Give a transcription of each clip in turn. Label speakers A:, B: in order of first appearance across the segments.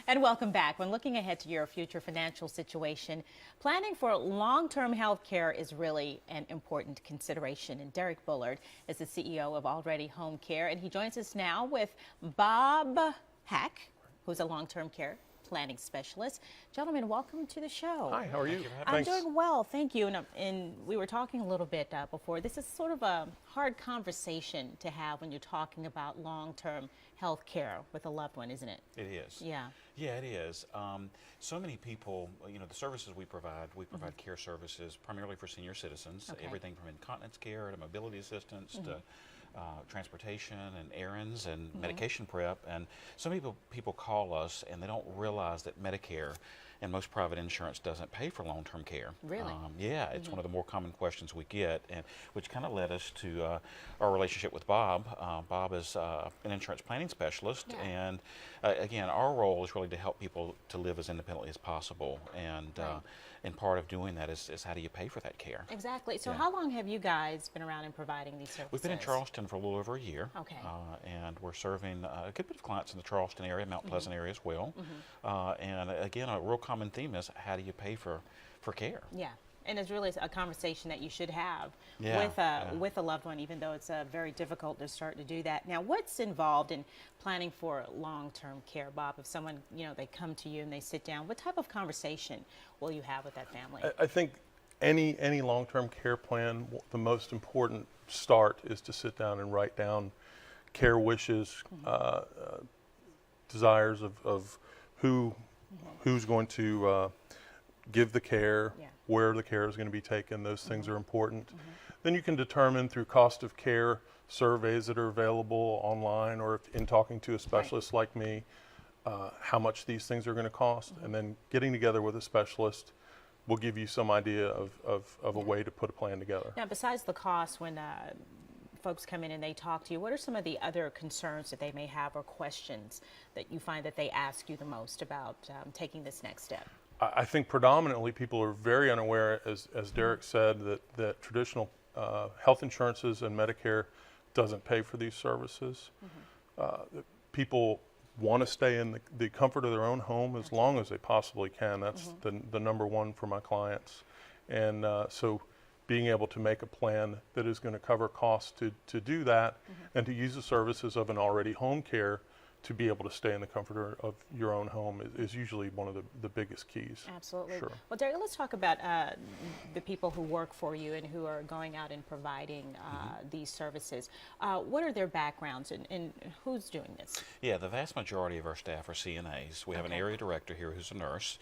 A: And welcome back. When looking ahead to your future financial situation, planning for long-term health care is really an important consideration. And Derek Bullard is the CEO of Already HomeCare, and he joins us now with Bob Hack, who's a long-term care planning specialist. Gentlemen, welcome to the show.
B: Hi, how are you?
A: I'm doing well, thank you. And we were talking a little bit before. This is sort of a hard conversation to have when you're talking about long-term health care with a loved one, isn't it?
B: It is.
A: Yeah.
B: Yeah, it is. So many people, the services we provide care services primarily for senior citizens,
A: Okay.
B: everything from incontinence care to mobility assistance to transportation and errands and medication prep. And some people call us and they don't realize that Medicare and most private insurance doesn't pay for long-term care.
A: Really?
B: Yeah, it's one of the more common questions we get, and which kind of led us to our relationship with Bob. Bob is an insurance planning specialist, and again, our role is really to help people to live as independently as possible. And part of doing that is how do you pay for that care?
A: Exactly. So how long have you guys been around in providing these services?
B: We've been in Charleston for a little over a year.
A: Okay.
B: And we're serving a good bit of clients in the Charleston area, Mount Pleasant area as well. And again, a real common theme is how do you pay for care?
A: Yeah. And it's really a conversation that you should have with a loved one, even though it's very difficult to start to do that. Now, what's involved in planning for long-term care, Bob? If someone, they come to you and they sit down, what type of conversation will you have with that family?
C: I think any long-term care plan, the most important start is to sit down and write down care wishes, desires of who's going to give the care, where the care is going to be taken. Those things are important. Then you can determine through cost of care surveys that are available online or in talking to a specialist like me, how much these things are going to cost. And then getting together with a specialist will give you some idea of a way to put a plan together.
A: Now, besides the cost, when folks come in and they talk to you, what are some of the other concerns that they may have or questions that you find that they ask you the most about taking this next step?
C: I think predominantly people are very unaware, as Derek said, that traditional health insurances and Medicare doesn't pay for these services. People want to stay in the comfort of their own home as long as they possibly can. That's the number one for my clients. And so being able to make a plan that is going to cover costs to do that and to use the services of an Already HomeCare to be able to stay in the comfort of your own home is usually one of the biggest keys.
A: Absolutely.
C: Sure.
A: Well, Derek, let's talk about the people who work for you and who are going out and providing these services. What are their backgrounds and who's doing this?
B: Yeah, the vast majority of our staff are CNAs. We have an area director here who's a nurse.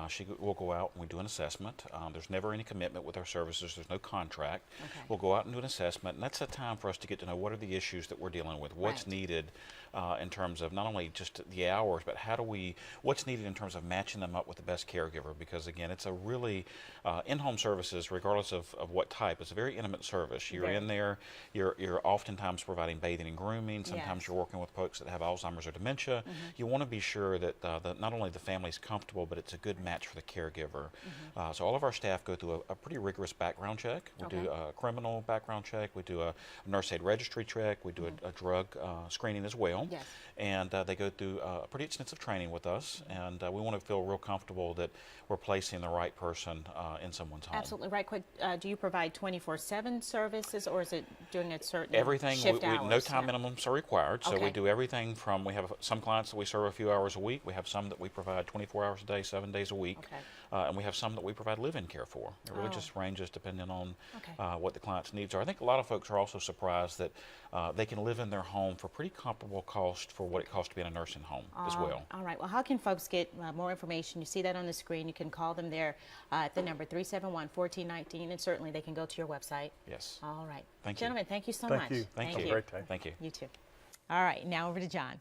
B: She will go out and we do an assessment. There's never any commitment with our services. There's no contract. We'll go out and do an assessment, and that's a time for us to get to know what are the issues that we're dealing with, what's needed in terms of not only just the hours, but what's needed in terms of matching them up with the best caregiver, because again, it's a really, in-home services, regardless of what type, it's a very intimate service. You're in there, you're oftentimes providing bathing and grooming, sometimes you're working with folks that have Alzheimer's or dementia. You want to be sure that not only the family's comfortable, but it's a good match for the caregiver. So all of our staff go through a pretty rigorous background check. We do a criminal background check, we do a nurse aid registry check, we do a drug screening as well. And they go through pretty extensive training with us, and we want to feel real comfortable that we're placing the right person in someone's home.
A: Absolutely. Right quick, do you provide 24/7 services, or is it doing a certain
B: everything,
A: shift hours?
B: no time minimums are required, so we do everything from, we have some clients that we serve a few hours a week, we have some that we provide 24 hours a day, 7 days a week, and we have some that we provide live-in care for. It really just ranges depending on what the client's needs are. I think a lot of folks are also surprised that they can live in their home for pretty comparable cost for what it costs to be in a nursing home as well.
A: All right. Well, how can folks get more information? You see that on the screen. You can call them there at the number 371-1419, and certainly they can go to your website.
B: Yes.
A: All right.
B: Thank you.
A: Gentlemen, thank you so much.
C: Thank you.
B: Thank you.
C: Have a great day.
B: Thank you.
A: You too. All right. Now over to John.